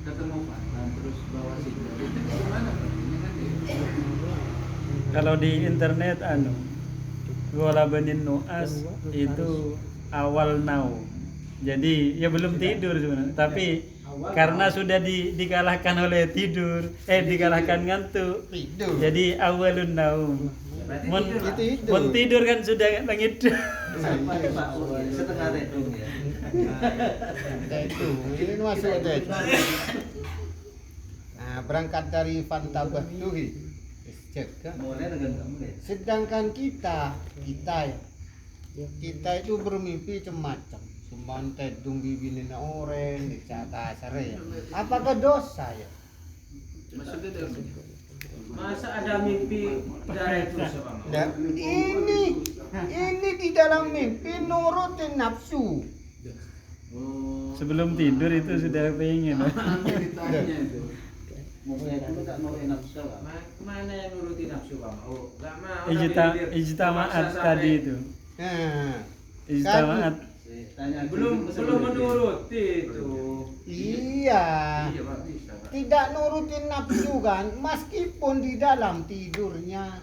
ketemu Fatan terus bawa Sidra itu gimana Pak? Ini kan Kalau di internet Gola Benin Nuas itu awal now. Jadi ya belum tidur sebenarnya, tapi karena sudah dikalahkan oleh dikalahkan ngantuk. Tidur. Jadi awalun naum. Mun tidur kan sudah langit. Setengah redung ya. Itu ini masuk itu. Nah, berangkat dari Fantabah tuh jaga. Mulai dengan kamu deh. Sedangkan kita itu bermimpi macam Suman tedung bibinina oren di atas ya. Apakah dosa ya? maksudnya dalam masa ada mimpi dari itu Pak? Nah, ini di dalam mimpi nurutin nafsu. Sebelum tidur itu sudah pengen. Ditanya itu. Mau itu tak mau nafsu. Mana yang nuruti nafsu Pak? Oh, enggak mau. Ijtamaat tadi itu. Nah, Ijtamaat. Tanya belum menuruti itu. iya. Iya Pak, bisa Pak. Tidak nurutin nafsu kan, meskipun di dalam tidurnya.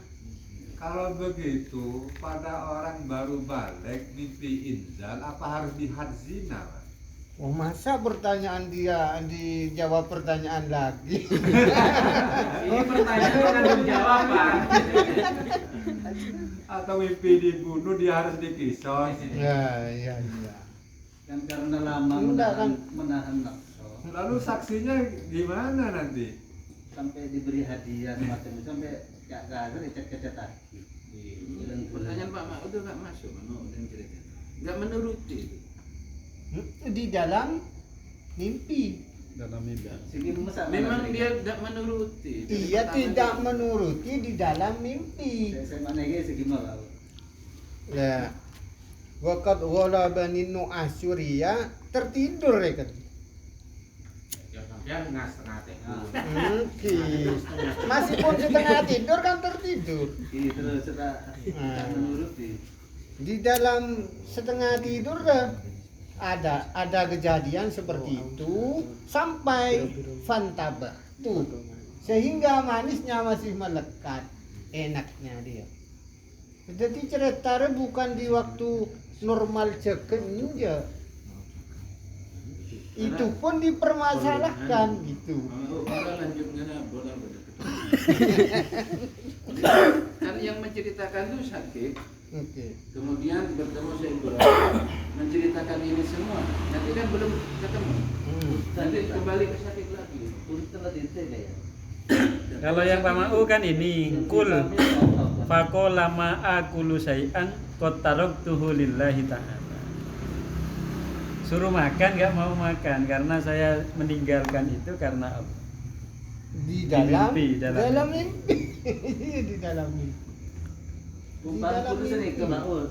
Kalau begitu, pada orang baru balik mimpi inzal, apa harus dihadzina, Pak? Oh, masa pertanyaan dia dijawab pertanyaan lagi? Ini pertanyaan mengandung jawaban. Atau mimpi dibunuh, dia harus dikisos. Ya. kan karena lama Enggak, kan. menahan nafsu Lalu saksinya gimana nanti? sampai diberi hadiah macam itu sampai gak gagal cek lagi. Pertanyaan Pak Mak udah nggak masuk, dan cerita. Nggak menuruti itu. Di dalam mimpi. Dalam mimpi. Segi memesak Memang dia nggak menuruti. Dari Ia pertama tidak dia- menuruti di dalam mimpi. saya mana ini segi malah. Ya. Waqad ghalaba ninu asyuriya tertidur ya kan. Ya sampean nggak setengah tidur. Masih pun setengah tidur kan tertidur. Itu sudah tak menuruti. Di dalam setengah tidur dah ada kejadian seperti itu sampai fantabah tuh sehingga manisnya masih melekat, enaknya dia. Jadi ceritanya bukan di waktu normal ceken ya. Itu pun dipermasalahkan gitu. Oh, bola lanjutnya bola kan yang menceritakan itu sakit, Oke. kemudian bertemu Syekh Ibrahim menceritakan ini semua. Nanti kan belum ketemu. Nanti kembali ke sakit lagi. Untuk detail ya. Kalau yang Pak Mau kan ini kul faqala ma akulu syai'an qad taraktuhu lillahi ta'ala. Suruh makan nggak mau makan karena saya meninggalkan itu karena Allah. Di dalam mimpi, dalam mimpi. Di dalam mimpi. Bukan dalam putus ini mimpi. ke Baul.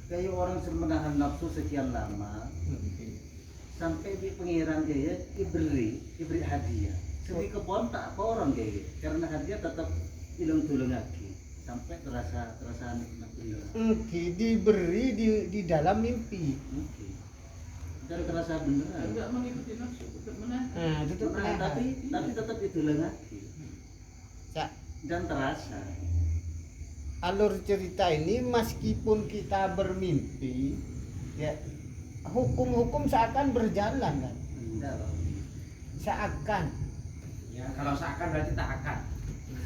Kayak orang menahan nafsu sekian lama sampai di pengiran dia diberi hadiah. Segi kebon tak apa orang kayak karena hadiah tetap hilang tulung lagi sampai terasa nikmat hilang. Oke, diberi di dalam mimpi. Oke. Dari terasa beneran. Enggak mengikuti nafsu, tetap menahan. Nah, itu tuh Nah, tapi tetap itu lagi ya, dan terasa. alur cerita ini meskipun kita bermimpi, ya hukum-hukum seakan berjalan kan, Enggak Bang. seakan. Ya, kalau seakan berarti tak akan.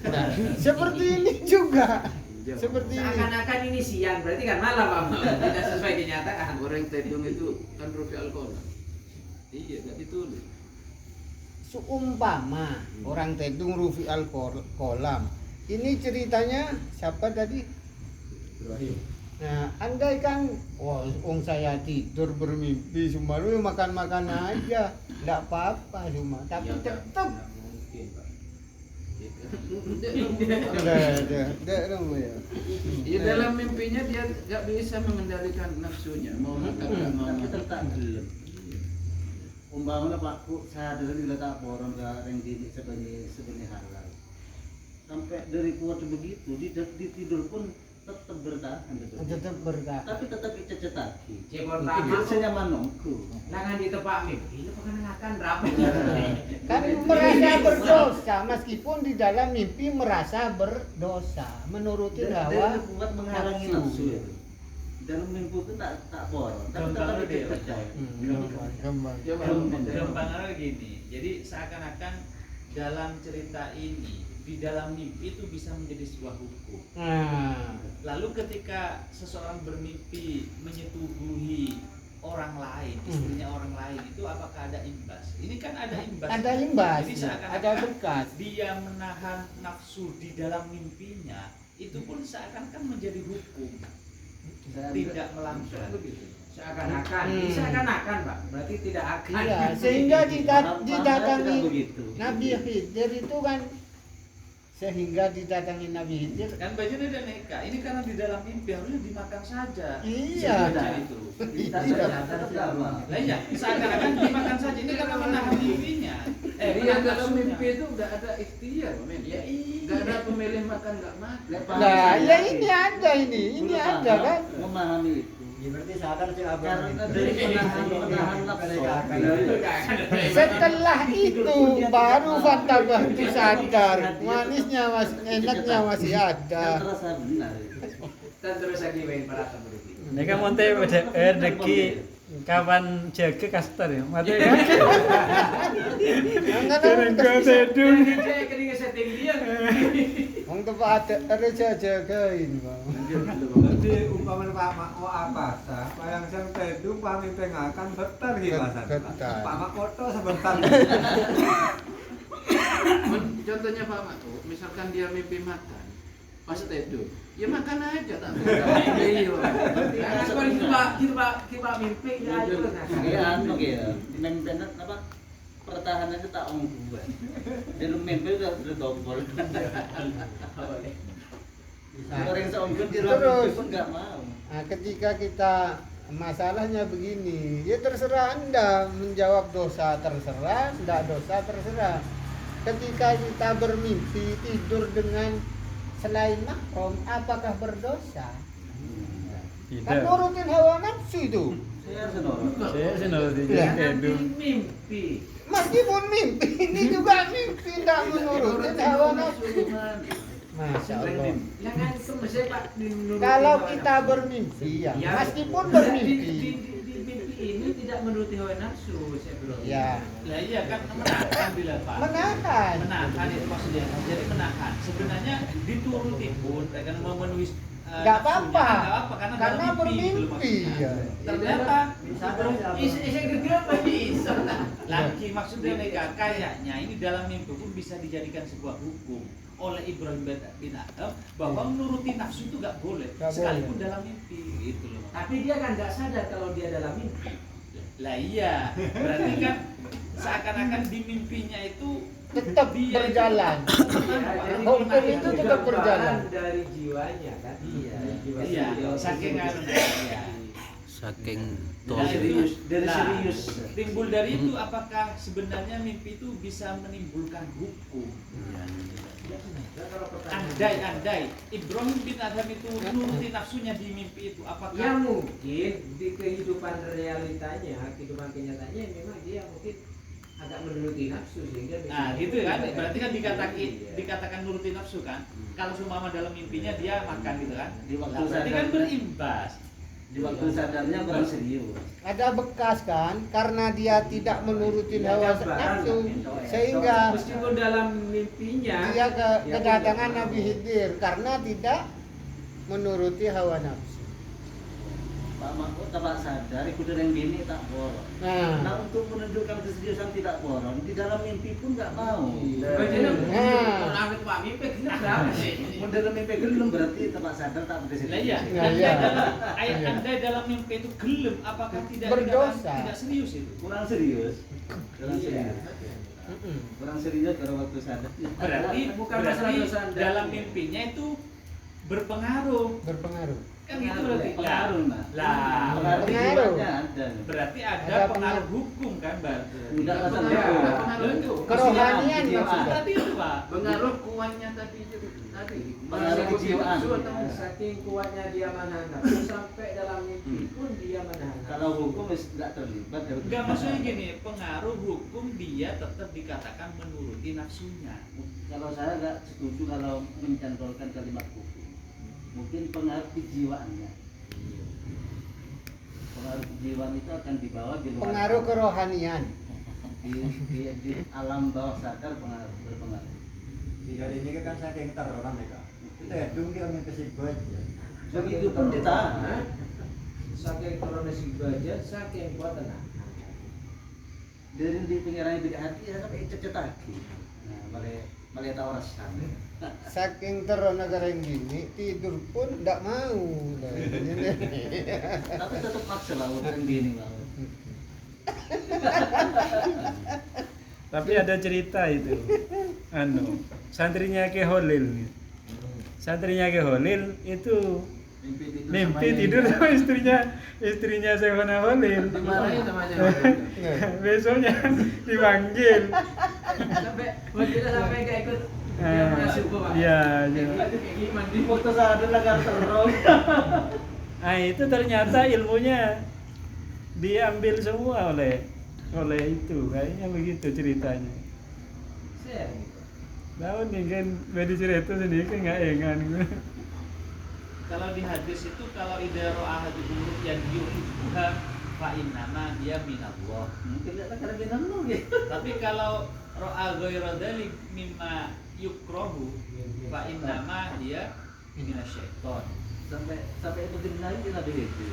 Nah, seperti ini juga, seperti ini. Seakan-akan ini siang, berarti kan malam Pak. Tidak sesuai kenyataan. Orang tedung itu kan rufi alkohol. Iya, tidak ditulis. Seumpama orang tedung rufi al kolam. Ini ceritanya siapa tadi? Ibrahim. Nah, andai kan, saya tidur bermimpi cuma lu makan-makan aja, enggak apa-apa cuma, tapi tetap mungkin Pak. Tidak dong ya. Ya dalam mimpinya dia nggak bisa mengendalikan nafsunya, mau makan nggak mau Tapi makan. tetap gelem. Umpamanya Pakku sadar diletak borong ke yang di sebenarnya halal. Sampai dari kuat begitu di tidur pun tetap bertahan betul. Tetap berkah. Tapi tetap icet lagi. Pertama Itu senyaman nongku. nangan di tempat mimpi, lu pengen makan berapa? Kan merasa berdosa meskipun di dalam mimpi merasa berdosa menuruti Dan hawa buat menghalangi nafsu itu. Dalam mimpi itu tak boron, tapi tetap dipercaya. Gampang. Coba Gampangnya gini. Jadi seakan-akan dalam cerita ini di dalam mimpi itu bisa menjadi sebuah hukum. Nah, Lalu ketika seseorang bermimpi menyetubuhi orang lain, istrinya orang lain, itu apakah ada imbas? Ini kan ada imbas. ada imbas, Jadi ada seakan-akan bekas. dia menahan nafsu di dalam mimpinya, itu pun seakan-akan menjadi hukum. Tidak melanggar. Seakan-akan, Hmm. ini seakan-akan Pak, berarti tidak akan. Iya, sehingga Paham- didatangi paham begitu. Nabi Khidir itu kan sehingga didatangi Nabi Khidir. Kan bajunya ada neka. Ini karena di dalam mimpi harusnya dimakan saja. Iya. Sebenarnya itu. Tetap sama. Lah iya, seakan-akan dimakan saja. Ini karena menahan mimpinya. Dia menahan dalam nafsunya. mimpi itu nggak ada ikhtiar, men. Ya iya. Nggak ada pemilih makan nggak makan. Nah, ya ini ada ini ada kan. Memahami itu. Ya, berarti sadar sih abang. Karena dari menahan nafsu. Setelah itu baru Fatabah itu sadar, manisnya masih enaknya masih Yang ada. terasa benar. Dan terus lagi main para berarti. Ini kan monte rezeki kawan jaga kastor ya. Mati kan. Saya kering setting dia. Wong tempat ada jagain, Bang. Jadi umpama Pak Mak mau apa sah, bayang sing tedu pamit akan betar hilasan. Betar. Pak Mak foto sebentar. Contohnya Pak Mako, misalkan dia mimpi makan, pas tidur, ya makan aja tak Iya. apa-apa. Kalau kita mimpi ya itu. Iya, anu ya. Maintenance apa? Pertahanannya tak ongguan. Dari mimpi udah double. Orang yang seongguan di ruang Terus. mimpi pun nggak mau. Nah, ketika kita masalahnya begini, ya terserah Anda menjawab dosa terserah, tidak dosa terserah. Ketika kita bermimpi tidur dengan selain mahram, apakah berdosa? Kan Tidak. nurutin hawa nafsu itu. Saya senor. Saya senang di Lah. edu. Mimpi. Meskipun mimpi, ini juga mimpi tidak menurutin hawa nafsu. Masya Allah. Jangan itu mesti Pak. Kalau kita bermimpi ya, meskipun bermimpi, di mimpi ini tidak menuruti hawa nafsu, saya bro. ya Lah iya kan menahan bila Pak. menahan. Menahan itu maksudnya. Jadi menahan. Sebenarnya dituruti pun karena memenuhi Nggak apa-apa. Nggak apa karena Karena dalam mimpi, gitu bermimpi, maksudnya. ya. Ternyata Saya gegap bisa. lagi maksudnya nega kayaknya ini dalam mimpi pun bisa dijadikan sebuah hukum oleh Ibrahim bin Adham bahwa menuruti nafsu itu nggak boleh Nggak sekalipun boleh. dalam mimpi gitu loh. Tapi dia kan nggak sadar kalau dia dalam mimpi. Lah iya, berarti kan seakan-akan di mimpinya itu Tetap dia berjalan. Jadi Hukum memang itu tetap berjalan. dari jiwanya kan. Iya, Jiwa iya, sendiri. saking anu ya. Saking Nah, serius, itu- dari nah, serius. Timbul dari itu apakah sebenarnya mimpi itu bisa menimbulkan hukum? Andai Ibrahim bin Adham itu nuruti nafsunya di mimpi itu, apakah Ya mungkin di kehidupan realitanya, kehidupan kenyataannya memang dia mungkin agak menuruti nafsu sehingga bisa Nah gitu kan, berarti kan Iya. dikatakan nuruti nafsu kan. Kalau seumpama dalam mimpinya dia makan gitu kan. Di waktu Nah, berarti kan sadar. berimbas. Di waktu sadarnya kurang serius. Ada bekas kan, karena dia tidak menurutin hawa nafsu, sehingga meskipun dalam mimpinya dia kedatangan Nabi Khidir karena tidak menuruti hawa nafsu. Pak Mahfud tak sadar, ikut yang bini tak boron. Nah Nah, untuk menunjukkan keseriusan tidak boron, di dalam mimpi pun nggak mau. bagaimana Nah. orang Pak mimpi kenapa sih? Mau dalam mimpi gelem berarti tak sadar tak berdiri. Lah iya, Nah, iya. ayat Iya. andai dalam mimpi itu gelem, apakah tidak Berdosa. dikatakan tidak serius itu? Kurang serius. Kurang Iya. serius. mm-mm. Kurang serius kalau waktu sadar. Berarti Bukan masalah berarti dosa Anda. dalam mimpinya itu berpengaruh. Berpengaruh. Kan itu berarti pengaruh nah. Lah, Pengaruh Pengaruh. jiwanya ada. berarti ada Ada pengaruh hukum kan, Bang? Enggak Pengaruh, masalah ada itu. pengaruh itu. Kerohanian Kejiwaan. maksudnya. Tadi itu, Pak. Pengaruh kuatnya tadi itu tadi. Pengaruh kejiwaan. Saking kuatnya dia menahan nafsu sampai dalam mimpi pun dia menahan nafsu. Kalau hukum enggak terlibat ya. Enggak, maksudnya gini, pengaruh hukum dia tetap dikatakan menuruti nafsunya. Kalau saya nggak setuju kalau mencantolkan kalimat hukum. Mungkin pengaruh kejiwaannya. Pengaruh kejiwaan itu akan dibawa di luar Pengaruh kerohanian. di alam bawah sadar berpengaruh. Iya ini kan saking terorang ya kak. Kita ya dong dia yang kesibuk aja. Begitu pun ditahan. Hah? Saking korona si baja, saking kuat tenang. Dari di pengirangan bidik hati ya sampai cecet lagi. Nah, malah tahu rasanya. Saking terus negara yang gini, tidur pun tidak mau. Tapi tetap maksa lah yang gini lah. Tapi ada cerita itu. Santrinya Ki Holil. Santrinya Ki Holil itu mimpi tidur sama istrinya Syekhona Holil. Dimarahin namanya. Besoknya dipanggil. Sampai gak ikut dia masuk ke Pak. Iya, iya. Kayak gimana Di foto sadar lah kan terus. Nah, itu ternyata ilmunya diambil semua oleh itu. Kayaknya begitu ceritanya. Share gitu. Tahu nih kan bedi cerita sendiri kan nggak engan. Kalau di hadis itu kalau idaro ahaduhum yang yuhibbuha fa innama dia minallah. Mungkin dia karena bilang lu gitu. Tapi kalau ro'a ghairu dzalik mimma yukrahu fa innama dia minasyaiton. Sampai itu dinai dia begitu.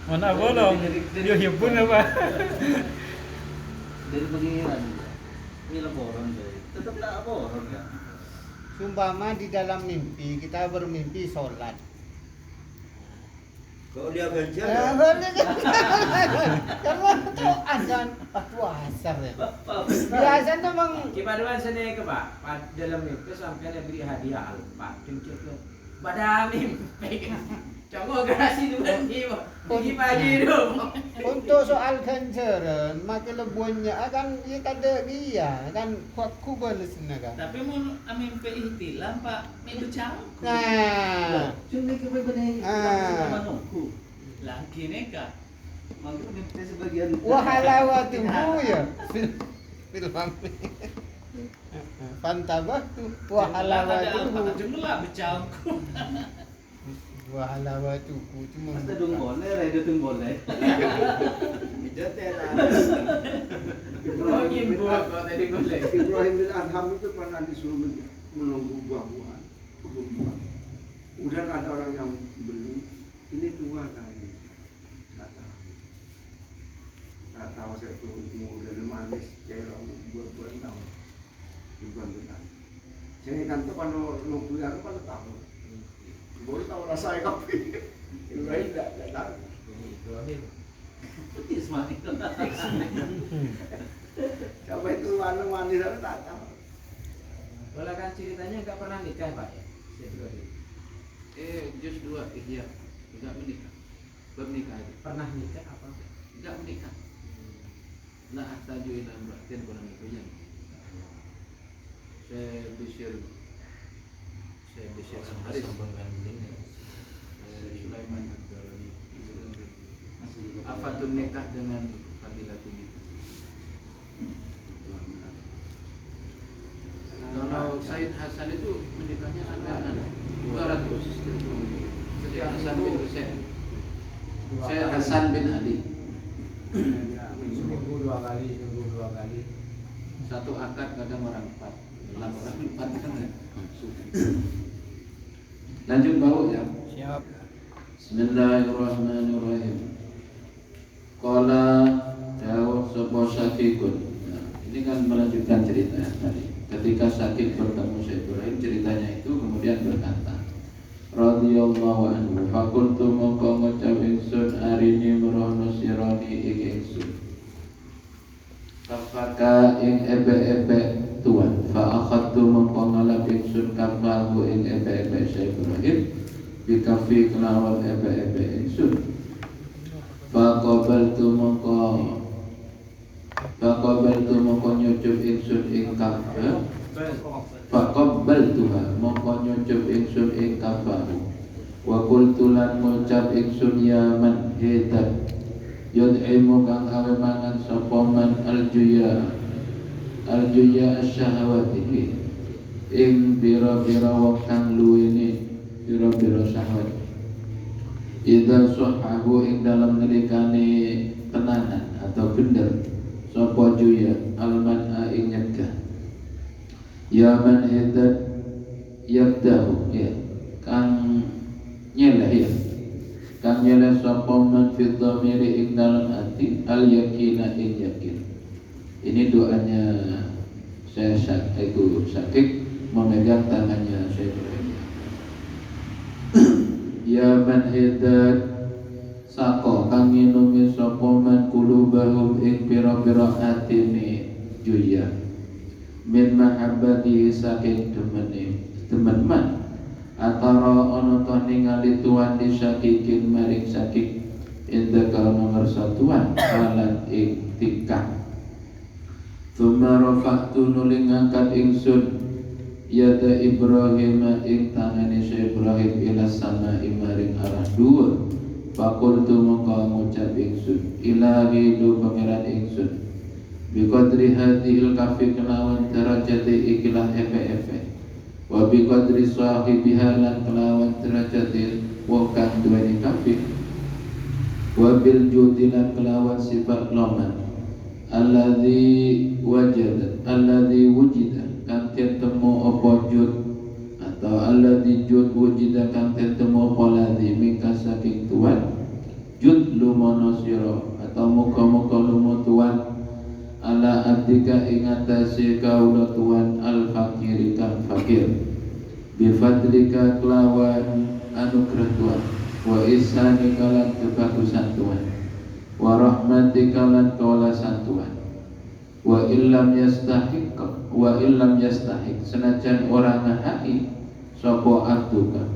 Mana bolong? Yuhibbun apa? Dari pengiran dia. Ini laporan dari. Tetap tak laporan kan. Sumpama di dalam mimpi kita bermimpi sholat. Kalau dia ganjil Ya, ya. karena itu azan waktu asar ya. Di azan tuh memang Kipaduan sini ke Pak, dalam mimpi sampai ada beri hadiah Pak, tunjuk ke pada mimpi. Coba gerasi dulu nih, pergi pagi dulu. untuk soal ganjaran, makin lebuannya akan ya kada dia kan kuatku balas kan. Tapi mun mimpi ihtilam Pak, minggu cangku. Nah, Cuma kita benih sama nunggu. Lah gini Kak. Mungkin mimpi sebagian. wahalawatuhu ya. Film Fantabatu wahalawatuhu. Jumlah becangku. Wahalawatuhu cuma Masa dung boleh, redo dung boleh. Oh, gimbo kok tadi gue lagi. Ibrahim bin Adham itu pernah disuruh menunggu buah-buahan. Kemudian ada orang yang beli, ini tua kali. Nggak tahu saya tuh udah manis, kayak orang buat-buat tahu. Ibrahim bin Adham. Jadi kan tuh kalau nunggu yang pada tahu. Boleh tahu rasanya kopi. Ibrahim tidak tahu. Itu semakin. Siapa itu manis tak tahu. Bola kan ceritanya nggak pernah nikah Pak ya. Si Ibrahim. Juz 2 Ihya tidak menikah. Belum nikah itu. Pernah nikah apa? Tidak menikah. La ahtaju ila imra'atin kurang lebihnya. Saya Bishir Al-Haris Sulaiman Ad-Darani Afatun nikah dengan fadilatun itu. Kalau Said Hasan itu menikahnya anak-anak 200 Said Hasan bin Hussein, Said Hasan bin Ali. Seminggu dua kali. Satu akad kadang orang 4, 6 orang 4 kan. Lanjut bau ya. siap. Bismillahirrahmanirrahim. Qala Dawud sapa Syafiqun. Nah, ini kan melanjutkan cerita tadi. Ketika Syafiq bertemu Syekh Ibrahim, ceritanya itu kemudian berkata, radhiyallahu anhu, faqultu mongko ngucap ingsun arini merono sirani ing ingsun. Kafaka ing ebe-ebe tuan, fa akhadtu mongko ngalap ingsun kafahu ing ebe-ebe Syekh Ibrahim. bikafi kelawan ebe-ebe ingsun. Faqabaltu mongko nyucup ingsun ing kafa. Faqabaltuha mongko nyucup ingsun ing kafahu. Wa qultu lan ngucap ingsun ya man hidat yud'imu kang awe mangan sapa man aljuya asyahawati ing bira-bira wong kang luwene bira-bira syahwat. Idza sahahu ing dalam ngelikane tenanan atau bener sapa juya alman ing nyegah. Ya man hidat yabdahu ya kang nyeleh ya kang nyeleh sapa man fi dhamiri ing dalam hati al yakina ing yakin. Ini doanya saya sakit memegang tangannya saya ya man hidat sako kang nginumi sapa man kulubahum ing pira-pira atine juya min mahabbati saking demen man atara ana to ningali tuan disakikin maring sakik inda kalau nomor satuan alat ing tingkah. Tsumma rafa'tu nuling ngangkat ingsun yada Ibrahim ing tangane Ibrahim ila sama maring arah dhuwur. Faqultu mongko ngucap ingsun ilahi du pangeran ingsun biqadri hadhil kafi kelawan derajate ikilah epe-epe wa biqadri sahibiha lan kelawan derajate wong kang duweni kafi wa bil judi lan kelawan sifat loman alladzi wujida kang ketemu apa jud atau alladzi jud wujida kang ketemu apa ladzi mika saking tuan jud lumono sira atau muka-muka lumo tuan ala abdika ing atase kaula tuan al fakir kang fakir bi fadlika kelawan anugerah tuan wa ihsanika lan kebagusan tuan wa rahmatika lan kaulasan tuan wa illam yastahik senajan orang ngahai sapa abduka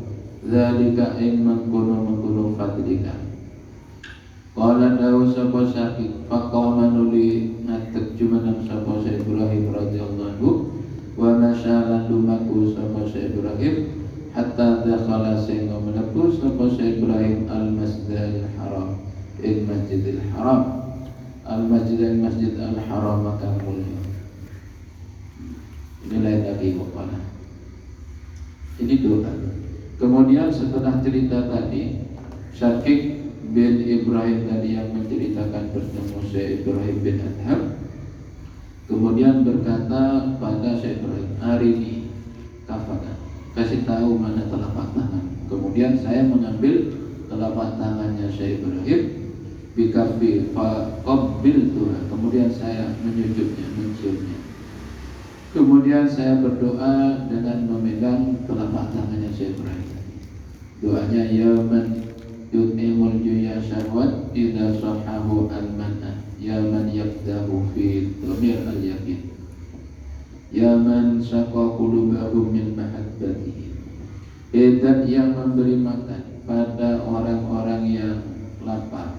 zalika ing mengkono fadlika. Qala dawu sapa sakit faqama nuli ngatek jumeneng sapa Ibrahim radhiyallahu anhu wa masyalan lumaku sapa Ibrahim hatta dakhala sehingga mlebu sapa Ibrahim al-masjidil haram ing masjidil haram al-masjid al-haram kang mulya. Ini lain lagi pokoknya. Ini doa. Kemudian setelah cerita tadi Syakik bin Ibrahim tadi yang menceritakan bertemu Syekh Ibrahim bin Adham, kemudian berkata pada Syekh Ibrahim, arini kafana, kasih tahu mana telapak tangan. Kemudian saya mengambil telapak tangannya Syekh Ibrahim bikafi faqabbiltuha, kemudian saya menyujudnya, menciumnya. Kemudian saya berdoa dengan memegang telapak tangannya Syekh Ibrahim. Doanya ya man yud'imul juya syahwat idza sahahu al-man'a ya man yabdahu fi dhamir al-yakin ya man saqa qulubahum min mahabbatihi. Hidat yang memberi makan pada orang-orang yang lapar.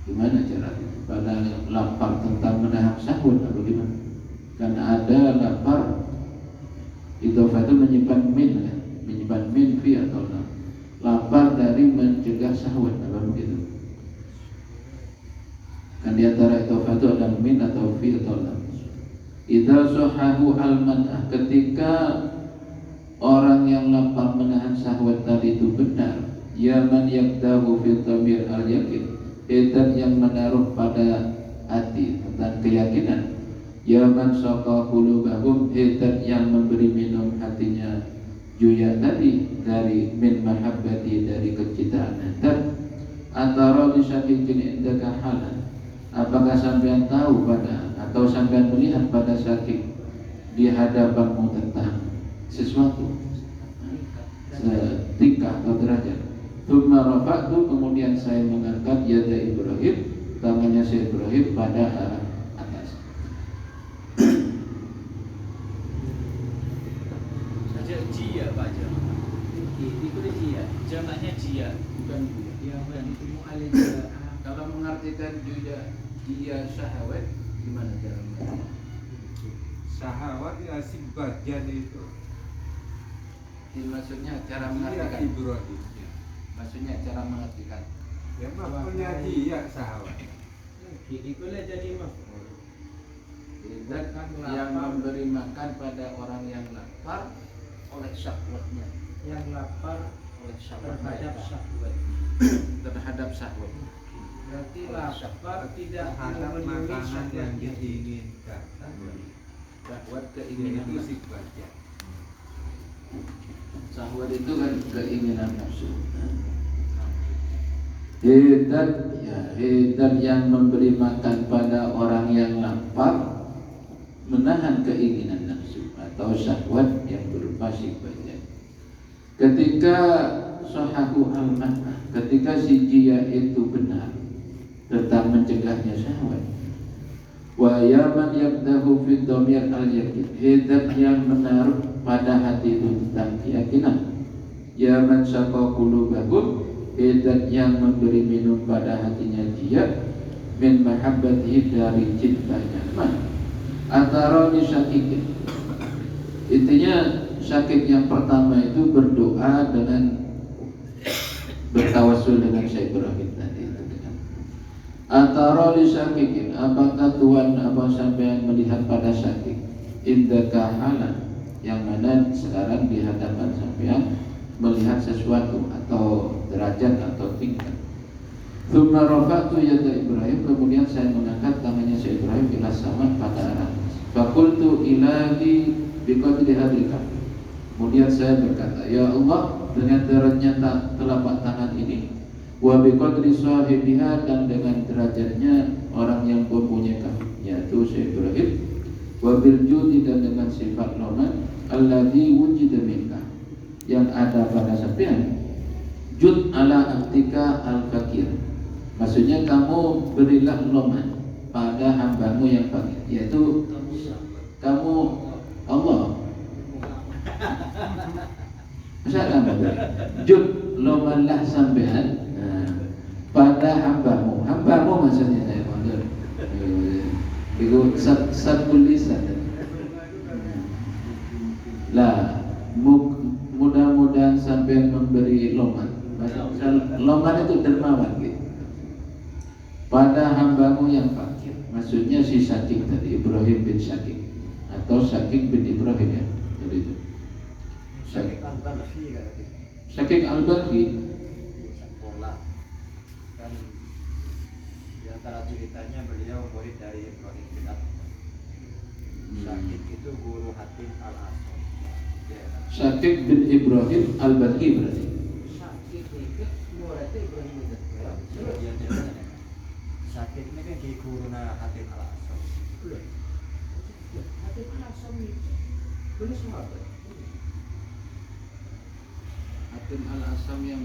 Gimana caranya? Pada lapar tentang menahan syahwat atau gimana? Karena ada lapar itu menyimpan min kan? Menyimpan min fi atau lapar dari mencegah syahwat apa begitu? Kan di antara itu ada min atau fi atau lam. Idza sahahu al-man'ah, ketika orang yang lapar menahan syahwat tadi itu benar, ya man yabdahu fi dhamir al-yakin, hidat yang menaruh pada hati tentang keyakinan, ya man saqa qulubahum, hidat yang memberi minum hatinya juya tadi dari min mahabbati, dari kecintaan hidat. Antara lisyakikin indaka halan, apakah sampean tahu pada atau sampean melihat pada sakit di hadapanmu tentang sesuatu tingkah atau derajat. Tsumma rafa'tu, kemudian saya mengangkat yada Ibrahim, tangannya Syekh Ibrahim pada arah atas. Saja ji ya Pak Jam. Itu dia jia. Jamaknya jia. Bukan juga. Yang itu mu'alil jia. Kalau mengartikan juga dia syahwat, gimana cara mengartikan? Syahwat ya sebagian itu. Ini maksudnya cara Dia mengartikan. Ibrahim. Maksudnya cara mengartikan. Ya maknanya dia syahwat. Itulah jadi maf'ul. Tidak yang memberi makan pada orang yang lapar oleh syahwatnya. Yang lapar Oleh syahwat terhadap mereka. syahwat. Terhadap syahwat. Berarti lapar tidak Terhadap memenuhi makanan yang syahwatnya. diinginkan. Syahwat Itu keinginan. sebagian. Syahwat itu kan keinginan nafsu. Hidat yang memberi makan pada orang yang lapar menahan keinginan nafsu atau syahwat yang berupa sifatnya. Ketika sahahu al-man'ah, ketika si jia itu benar tentang mencegahnya syahwat. Wa yaman yabdahu fi dhamir al-yakin, hidat yang menaruh pada hati itu tentang keyakinan. Yaman syaqa qulubahum, hidat yang memberi minum pada hatinya dia min mahabbatihi dari cintanya. Antara di syakikin, intinya syakik yang pertama itu berdoa dengan bertawassul dengan Syekh Ibrahim tadi itu dengan antara di syakikin, apakah Tuhan apa sampai melihat pada syakik indaka halan, yang mana sekarang di hadapan sampean melihat sesuatu atau derajat atau tingkat. Tsumma rafa'tu yada Ibrahim, kemudian saya mengangkat tangannya Syekh Ibrahim ila sama pada arah. Faqultu ilahi biqadri hadika. Kemudian saya berkata, ya Allah, dengan derajatnya telapak tangan ini, wa biqadri sahibiha, dan dengan derajatnya orang yang mempunyai yaitu Syekh Ibrahim, wa bil judi, dan dengan sifat loman alladzi wujida minka, yang ada pada sampean, jud ala abdika al-fakir, maksudnya kamu berilah loman pada hambamu yang fakir, yaitu kamu Allah. Masa kamu beri jud lomanlah sampean pada hambamu. Hambamu maksudnya saya panggil itu satu lisan lah. Mudah-mudahan sampai memberi loman. Loman itu dermawan gitu. Pada hambamu yang fakir. Maksudnya si Syakik tadi, Ibrahim bin Syakik atau Syakik bin Ibrahim ya. Jadi itu. Syakik al-Balkhi kan. Syakik al-Balkhi. Sekolah. Kan di antara ceritanya beliau murid dari Ibrahim bin Adham. Syakik itu guru Hatim al-Asam. Syakik bin Ibrahim al-Balkhi berarti. Sakit itu muridnya Ibrahim bin Adham. Syakik ini kan ki guruna Hatim al-Asam. Hati asam itu boleh sahabat. Hatim al-Asam yang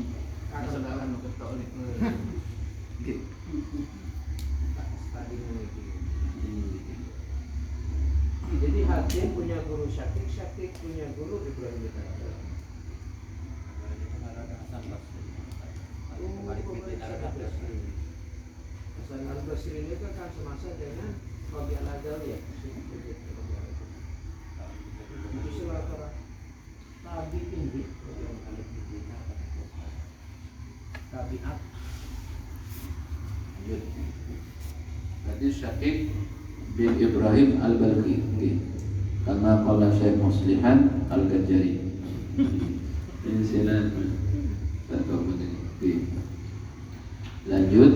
kesalahan ketok oleh gitu. Tadi jadi Hatim punya guru Syakik, Syakik punya guru Ibrahim bin Adham. Hasan al-Basri ini kan semasa dengan Rabi al-Adawi ya. Itu selama Nabi tinggi, tabiat. Jadi Syakik bin Ibrahim al-Balkhi, karena qala Syekh Muslihan al-Gajari. Ini sinan tak tahu begini. Lanjut.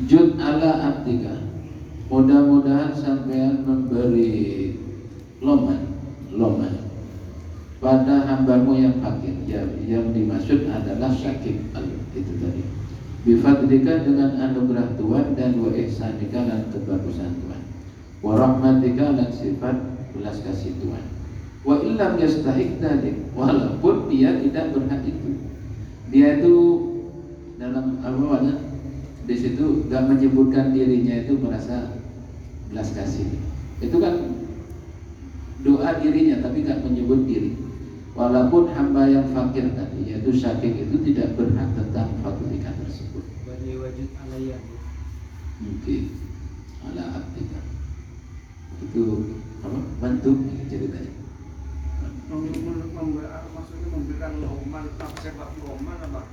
Jud ala abdika, mudah-mudahan sampean memberi loman pada hambamu yang fakir, yang dimaksud adalah Syakik itu tadi. Bifadlika, dengan anugerah Tuhan, dan wa ihsanika, dan kebagusan Tuhan, wa rahmatika, dan sifat belas kasih Tuhan. Wa illam yastahiq dzalik, walaupun dia tidak berhak itu. Dia itu dalam awalnya di situ gak menyebutkan dirinya itu merasa belas kasih. Itu kan doa dirinya tapi gak menyebut diri. Walaupun hamba yang fakir tadi yaitu syakik itu tidak berhak tentang fatulika tersebut. Bani wajud alayah. Mungkin ala abdika itu apa? Bantu ceritanya. Maksudnya memberikan loman, sepak loman apa?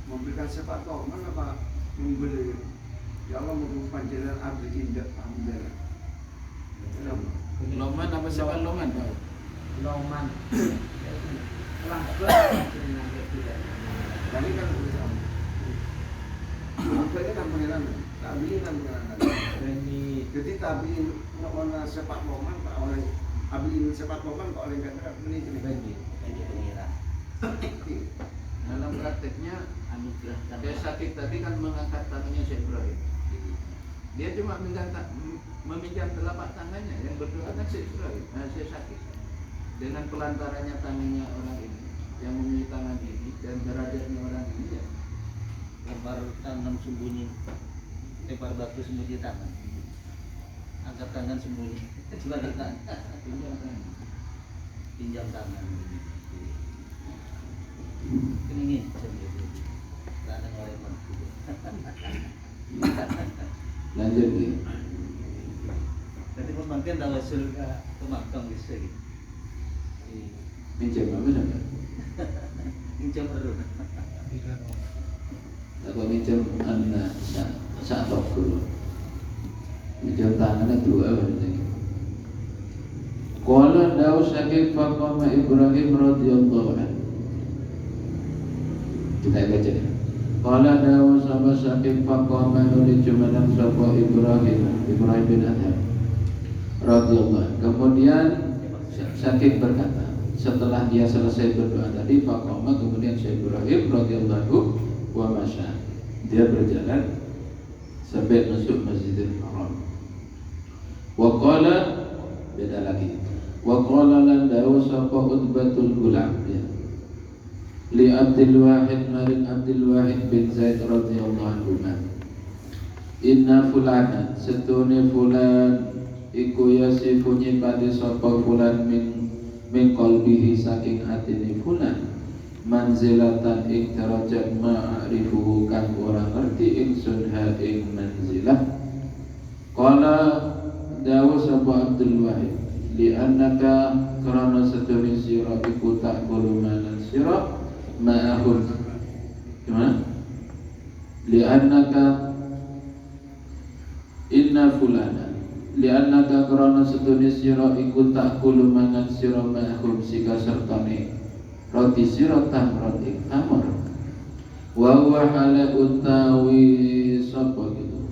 Memberikan sepak loman apa? Membeli. Ya Allah mau panjenengan abdi indah alhamdulillah. Loman apa sepak loman? Loman. Langsung Tadi kan apa kan pengiran, tabi kan pengiran. Bani Jadi tabi warna sepak loman pak oleh abdi sepak loman pak oleh kata ini Bani pengiran Dalam prakteknya anugerah Syekh Syakik tadi kan mengangkat tangannya Syekh Ibrahim. Dia cuma meminjam telapak tangannya yang berdoa kan Syekh Ibrahim, Syekh Syakik. Dengan pelantarannya tangannya orang ini yang memiliki tangan ini dan derajatnya orang ini ya lebar tangan sembunyi, lebar batu sembunyi tangan, angkat tangan sembunyi, coba kita pinjam tangan, keningin, tangan oleh lanjut nih. Nanti pemangkin tahu hasil ke makam bisa gitu. Minjam apa sampai? Pinjam perut. Atau minjam anak saat waktu minjam tangannya dua apa? Qala dawu Syakik faqama Ibrahim radhiyallahu anhu. Kita baca ya. Qala dawu sama Syakik faqama nuli jumalan sapa Ibrahim bin Adham radhiyallahu anhu. Kemudian Syakik berkata, setelah dia selesai berdoa tadi, faqama kemudian Syekh Ibrahim radhiyallahu anhu wa masya. Dia berjalan sampai masuk Masjidil Haram. Wa qala beda lagi. Wa qala lan dawu sapa Utbatul Gulam ya. Li Abdul Wahid maring Abdul Wahid bin Zaid radhiyallahu anhu. Inna fulana setune fulan iku yasifu nyipati sapa fulan min qalbihi saking atine fulan manzilatan ing derajat ma'rifuhu kang ora ngerti ingsun ha ing manzilah. Qala dawu sapa Abdul Wahid li annaka karana sedune sira iku tak gulumanan sira ma'ahum gimana li annaka inna fulana li annaka karana sedune sira iku tak gulumanan sira ma'ahum sika sertane roti sirotan roti amor wa huwa hala utawi sapa gitu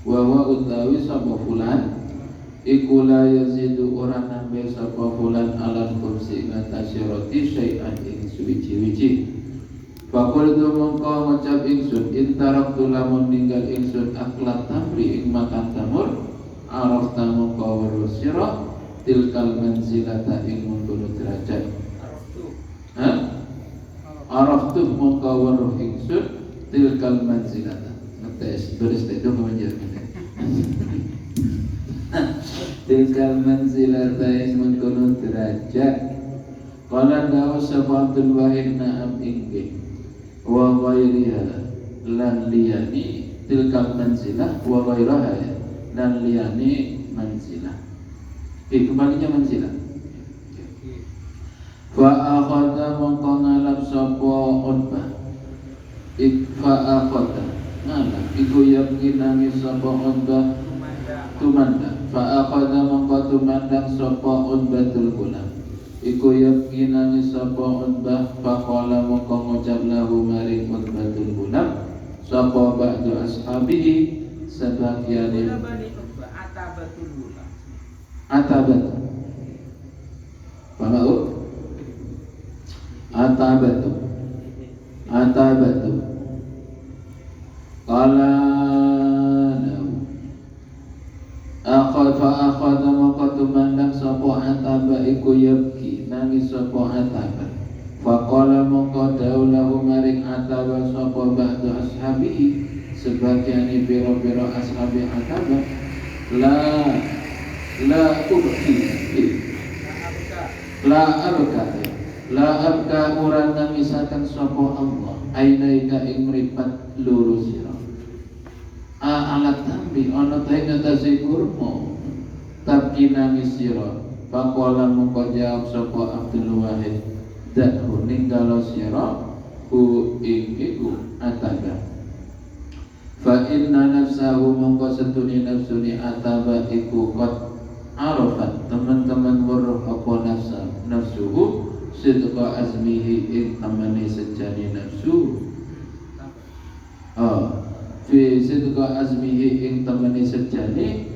wa huwa utawi sapa fulan iku la yazidu ora nambah sapa fulan alan kursi ngatasi roti syai'an ing suwiji-wiji faqultu mongko ngucap ingsun intaraktu lamun ninggal ingsun aklat tamri ing makan tamur araf tamu kawru sira tilkal manzilata ing mungkunu derajat Araftu muqawwaruh ingsun tilkal manzilata. Ngetes tulis itu kemanjir. Tilkal manzilata yang mengkono derajat. Qala dawu sapa Abdul Wahid na'am inggih. Wa ghairiha lan liyani tilkal manzilah wa ghairaha lan liyani manzilah. Kembalinya manzilah. Fa akhadha mongko ngalap sapa Utbah fa akhadha ngalap iku yakinane sapa Utbah tumanda fa akhadha mongko tumandang sapa Utbatul Gulam iku yakinane sapa Utbah fa qala mongko ngucap lahu maring Utbatul Gulam sapa ba'du ashabihi sebagian Atabatul Gulam. Atabat Pamau Atabatu Qala nahu Akhadha maqatu mandang sapa ataba iku yabki nangis sapa ataba faqala mongko daulahu maring ataba sapa ba'du ashabihi sebagian pira-pira ashabi ataba la la ubki la abka la abka urang nangisaken sapa Allah ainaika ing mripat loro sira alat tambi ana ta ing atase kurma tabki nangis sira faqala mongko jawab sapa Abdul Wahid dakhu ninggalo sira ku ing iku ataga fa inna nafsahu mongko setuni nafsuni ataba iku qad arafat teman-teman weruh apa nafsuhu sidqa azmihi ing tamane sejane nafsu fi sidqa azmihi ing tamane sejane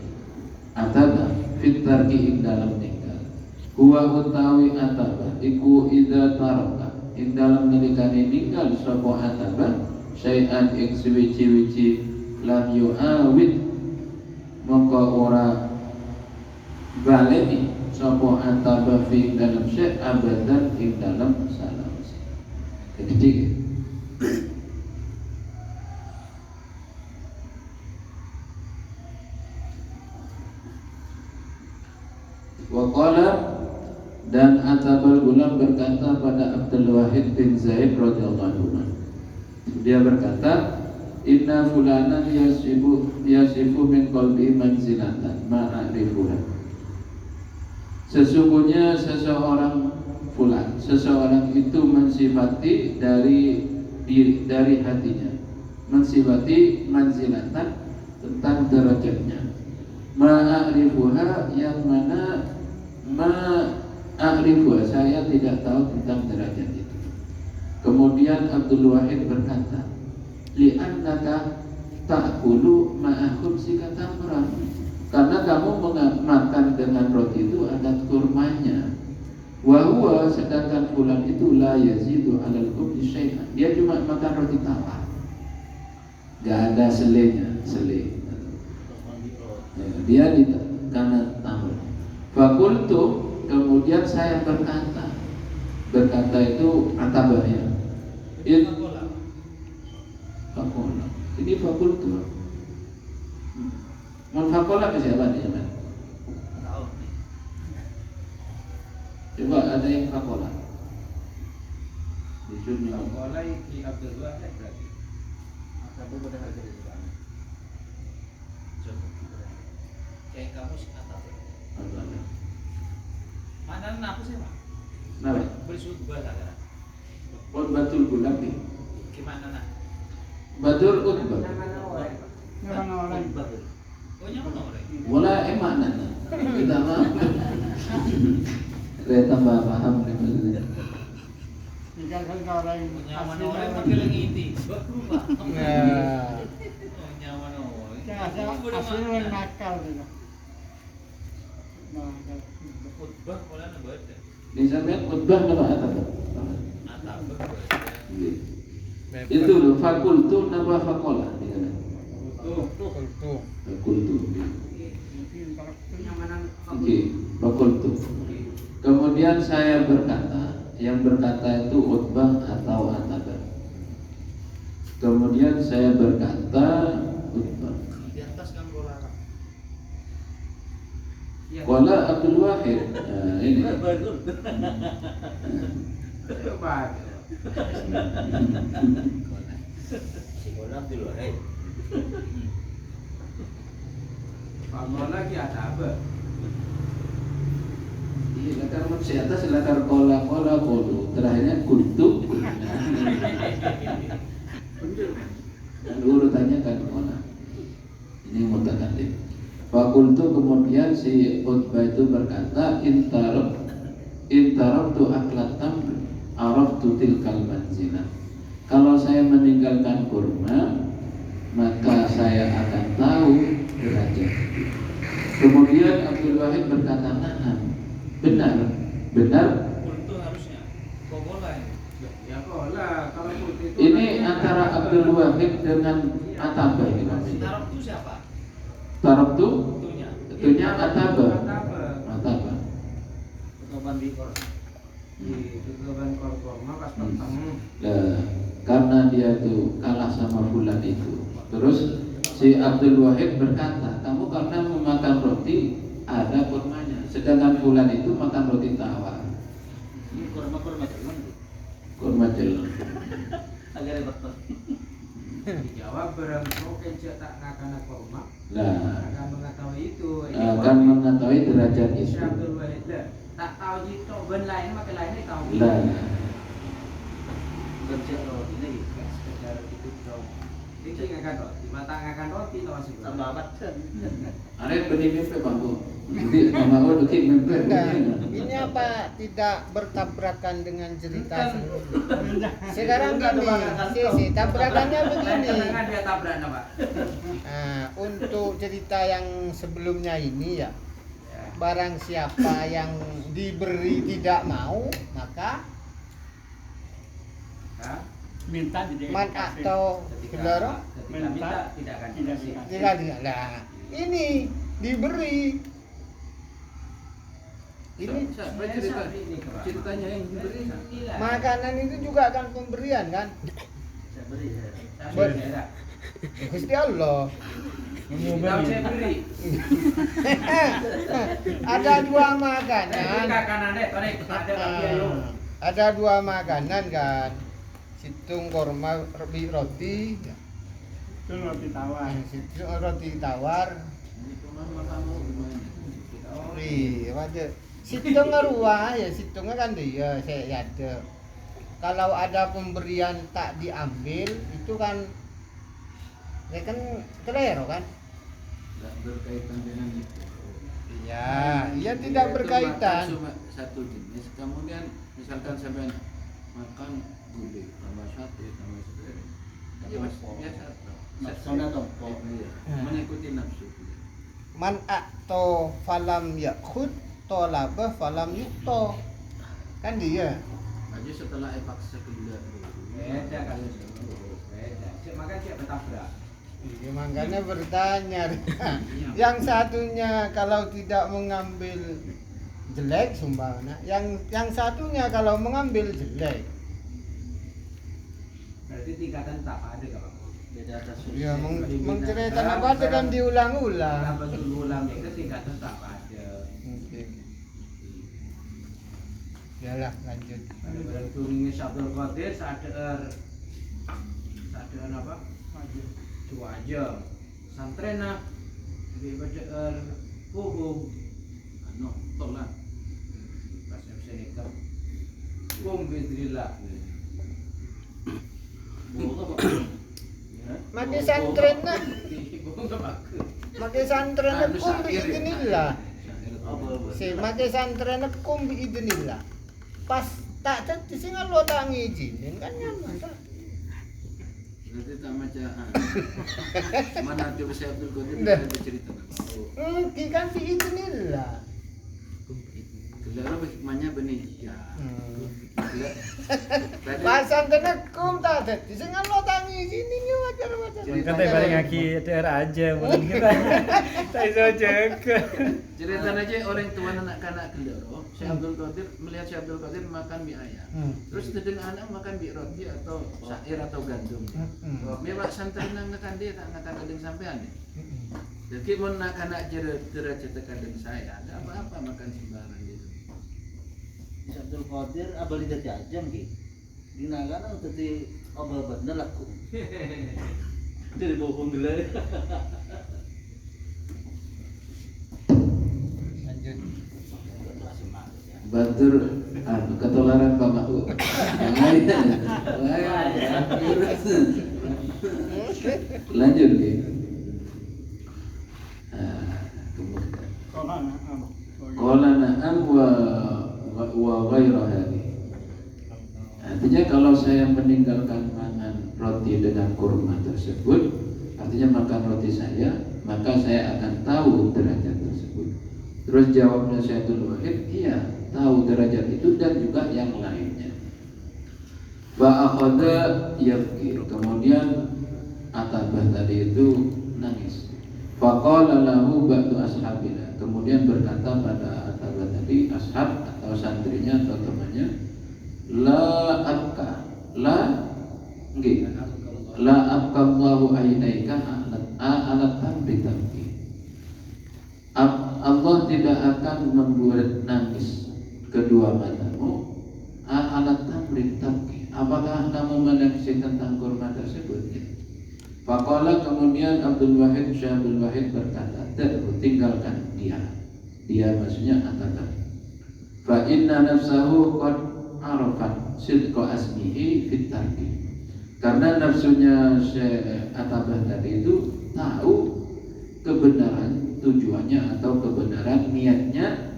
ataba fitarki ing dalam ninggal huwa utawi ataba iku idza taraka ing dalam nilikane ninggal sapa ataba syai'an ing suwi-wiji lam yu'awid mongko ora baleni sapa ataba fi dalam syai' abadan ing dalam salam ketiga waqala dan Atabal Gulam berkata pada Abdul Wahid bin Zaid radhiyallahu anhu. Dia berkata, inna fulanan yasifu min qalbi manzilatan ma'arifuha. Sesungguhnya seseorang itu mensifati dari hatinya, mensifati manzilatan tentang derajatnya. Ma'arifuha yang mana ma'arifuha saya tidak tahu tentang derajat itu. Kemudian Abdul Wahid berkata, li'annaka ta'kulu ma'a khubsika tamran. Karena kamu makan dengan roti itu ada kurmanya. Wa huwa sedangkan fulan itu la yazidu 'alal khubzi syai'an. Dia cuma makan roti tawar. Enggak ada selenya, sele. Dia di kanan tamr. Fakultu kemudian saya berkata itu atabahnya. Fakola. Ini fakultu. Fakola ke siapa nih, Mas? Tahu. Coba ada yang fakola. Disuruh Fakola di Abdul Wahid berarti. Atabu pada hari ini. Kayak kamu atau apa? mana aku sih Pak? Nah, Bersutbah lah. Batul Gulam nih. Gimana nak? Batul Utbah. Nyaman orang. Oh nyaman orang. Wala emana. Kita mah. Saya tambah paham nih maksudnya. Tinggalkan orang yang Nyaman asli orang orang. pakai lagi itu. Berubah. Nah, Oh nyaman orang. saya asli orang nakal gitu. Nah, Khutbah kalau nak baca. Di sampean Utbah nama atau? Atau Itu loh fakultu nama fakola. Kultu. Fakultu. Mungkin kalau kenyamanan Oke, fakultu. Kemudian saya berkata, yang berkata itu Utbah atau Atabah. Kemudian saya berkata Utbah. di atas kan bola. Qala Abdul Wahid. Nah, ini. Coba. Fakola ki ataba. Iya, lakar manusia atas lakar kola kolu. Terakhirnya kuntu. Dan urutannya kan kola. Ini mutakalim. Fakultu kemudian si Utbah itu berkata, intarab tu aklatam araf tu tilkal manzilah. Kalau saya meninggalkan kurma, maka saya akan tahu derajat. Kemudian Abdul Wahid berkata, nah, benar. Kultu harusnya. Kok bola ini? Ya kola kalau putih itu Ini antara Abdul Wahid dengan Atabah ini maksudnya. Tarok itu siapa? Tarab tu Tentunya. tentunya Atabah. ataba. Atabah. Ketoban di koran. Di tutupan korma pas petang. Nah, karena dia tuh kalah sama fulan itu. Terus si Abdul Wahid berkata, kamu karena memakan roti ada kurmanya. Sedangkan fulan itu makan roti tawar. Ini kurma jalan. Kurma jelas. Agak ribet tuh. Dijawab berangkat tak ngakana kurma. Nah, Akan mengetahui itu. akan mengetahui derajat itu. Syekh Abdul Wahid lah. Tak tahu jitu ben lain maka lainnya tahu. Lah, Kerja roti ini Sekedar itu tahu. Ini ngakan roti, mata ngakan roti tahu sih. tambah amat kan. ada benih mimpi bangku. Jadi sama aku dukit mimpi. Enggak, ini apa tidak bertabrakan dengan cerita sebelumnya? Sekarang gini, tabrakannya begini. Jangan dia tabrak Pak. Nah, untuk cerita yang sebelumnya ini ya, Ya. barang siapa yang diberi tidak mau, maka Ya. Minta jadi man atau geloro Ketika minta tidak akan dikasih. tidak. Nah, ini diberi. Ini Siapa cerita? Ceritanya yang diberi. makanan itu juga akan pemberian kan? Saya beri ya. Gusti Allah. Tahu saya beri. Ada dua makanan. Kakanane tarik ada lagi ayo. Ada dua makanan kan. Situng korma roti. itu roti tawar. Situng roti tawar. Ini rumah kamu gimana? Iya, wajar. Situng ngeruah ya, situngnya kan dia saya ada. Kalau ada pemberian tak diambil itu kan ya kan kelero kan? Tidak berkaitan dengan itu. Iya tidak Itu berkaitan. makan cuma satu jenis. Kemudian misalkan sampai makan gulai tambah sate tambah seperti ya biasa. Nafsunya tompok. Iya. Mengikuti nafsu. Man akto falam yakhud tolabah falam yukto. Kan dia. Aja setelah paksa kedua dulu. Beda kalau beda. Cek makan cek bertabrak. Iya, makanya bertanya. Yang satunya kalau tidak mengambil jelek sumbangna, yang satunya kalau mengambil jelek. Berarti tingkatan tak ada kalau. Beda atas Ya menceritakan apa itu kan diulang-ulang. Kalau betul ulang itu tingkatan tak ada. Oke. Yalah lanjut. Ada berantungnya Syabdul Qadir sadar apa? Dua aja. Santrena lebih baca hukum Anu tolak. pas bisa nikah. Kum bidrillah. Maki santren nah, Kum kebaku. maki santren Anu kum syair, biidznillah. Apa? Si maki santren kum biidznillah. Pas tak jadi sing lo tak ngizinin kan nyaman tak. Berarti tak macam mana coba saya Abdul Qadir Dah. ada cerita. Ki kan biidznillah. Kelihatan hikmahnya benih. Ya. Tadi Pas santren kum tak jadi sing lo tak ngizinin ya wajar-wajar. Kata bareng aki daerah aja mungkin kita. Tak iso jaga. cerita aja orang tua anak-anak kelihatan. Syekh Abdul Qadir melihat Syekh Abdul Qadir makan mie ayam. Terus dengan anak makan mie roti atau syair atau gandum. Mewah santri nang dia tak nak kadang sampean. Jadi mau nak anak derajat kadang saya ada apa-apa makan sembarang gitu. Abdul Qadir abal lihat jajam gitu. Di nagana tadi abal bener laku. Dari bohong gila. Lanjut. Batur ketularan Pak Mau. Lanjut gitu. Qala na'am wa ghairu hadhi. Artinya kalau saya meninggalkan makan roti dengan kurma tersebut, artinya makan roti saya, maka saya akan tahu derajat tersebut. Terus jawabnya Syekhul Wahid, iya, tahu derajat itu dan juga yang lainnya. Wa akhadha yabki. Kemudian Atabah tadi itu nangis. Faqala lahu ba'du ashabina. Kemudian berkata pada Atabah tadi, ashab atau santrinya atau temannya, la abka, la nggih, la abka Allahu ainaika alat tambi tambi. Allah tidak akan membuat nangis kedua matamu alat tamrin tabki. Apakah kamu menangisi tentang kurma tersebut? Faqala, kemudian Abdul Wahid berkata, tinggalkan dia. Dia maksudnya Atabah. Fa inna nafsahu qad arafat sidqa asmihi fit tarki. Karena nafsunya Syekh Atabah tadi itu tahu kebenaran tujuannya atau kebenaran niatnya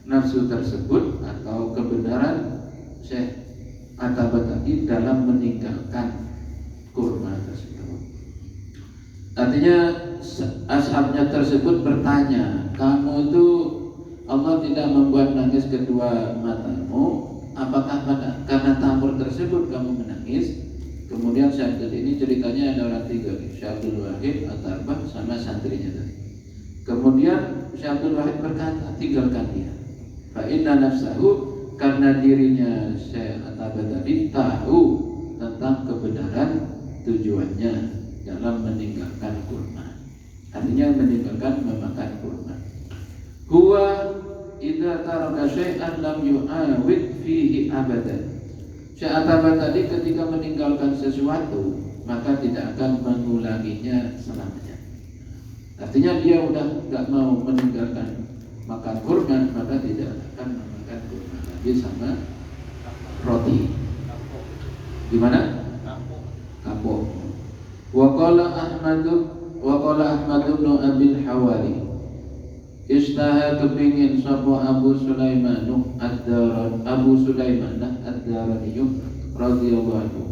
nafsu tersebut atau kebenaran Syekh Atabah tadi dalam meninggalkan kurma tersebut. Artinya ashabnya tersebut bertanya, kamu itu Allah tidak membuat nangis kedua matamu, apakah karena tamur tersebut kamu menangis? Kemudian Syekh ini ceritanya ada orang tiga, Syekh Abdul Wahid, Atabah sama santrinya tadi. Kemudian Syekh Abdul Wahid berkata, tinggalkan dia. Fa inna nafsahu, karena dirinya Syekh Atabah tadi tahu tentang kebenaran tujuannya dalam meninggalkan kurma. Artinya meninggalkan memakan kurma. Huwa idza taraka syai'an lam yu'awid fihi abadan. Syekh Atabah tadi ketika meninggalkan sesuatu maka tidak akan mengulanginya selamanya. Artinya dia udah nggak mau meninggalkan makan kurma, maka tidak akan memakan kurma lagi sama roti. Gimana? Kapok. Wa qala Ahmad bin Abil Hawari, istaha kepingin sapa Abu Sulaiman ad-Darani radhiyallahu anhu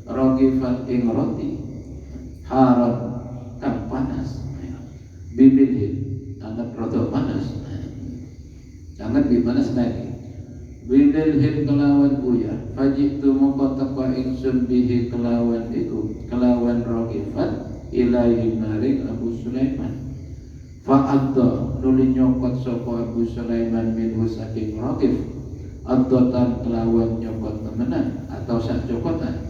ragifan ing roti haram kang panas bibidin anggap roti panas sangat panas lagi bidilhin kelawan uyah fajitu mongko teko ingsun bihi kelawan iku kelawan ragifan ilahi maring Abu Sulaiman fa'adda nuli nyokot sapa Abu Sulaiman minhu saking ragif adotan kelawan nyokot temenan atau sak cokotan.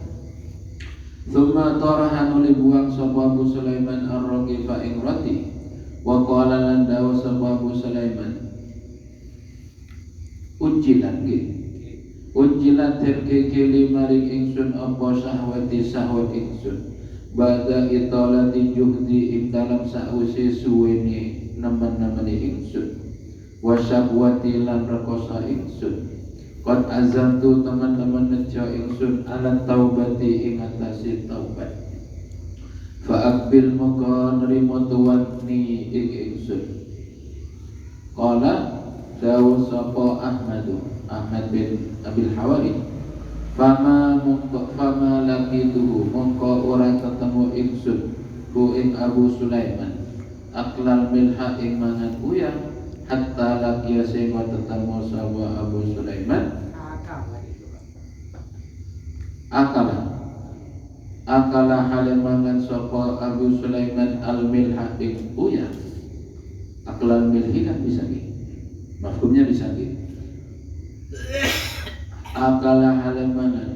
Tsumma taraha nuli buang sapa Abu Sulaiman ar-ragifa ing roti. Wa qala lan dawu sapa Abu Sulaiman, ujilan terkekeli maring ingsun apa sahwati sahwat ingsun. Bada italati juhdi ing dalam sausi suwene nemen-nemeni ingsun. Wasyabwati lan rekosa ingsun. Qad azamtu teman-teman nejo ingsun ala taubati ing atase taubat. Fa aqbil maka nrimo tuwani ing ingsun. Qala dawu sapa Ahmad bin Abil Hawari, fama laqituhu mongko ora ketemu ingsun ku ing Abu Sulaiman aklal milha ing mangan uyah hatta laqiya sehingga ketemu sapa Abu Sulaiman akala halemangan sapa Abu Sulaiman al milha ing uyah. Aklal milhi kan bisa gitu, mafhumnya bisa gitu. Akala halemangan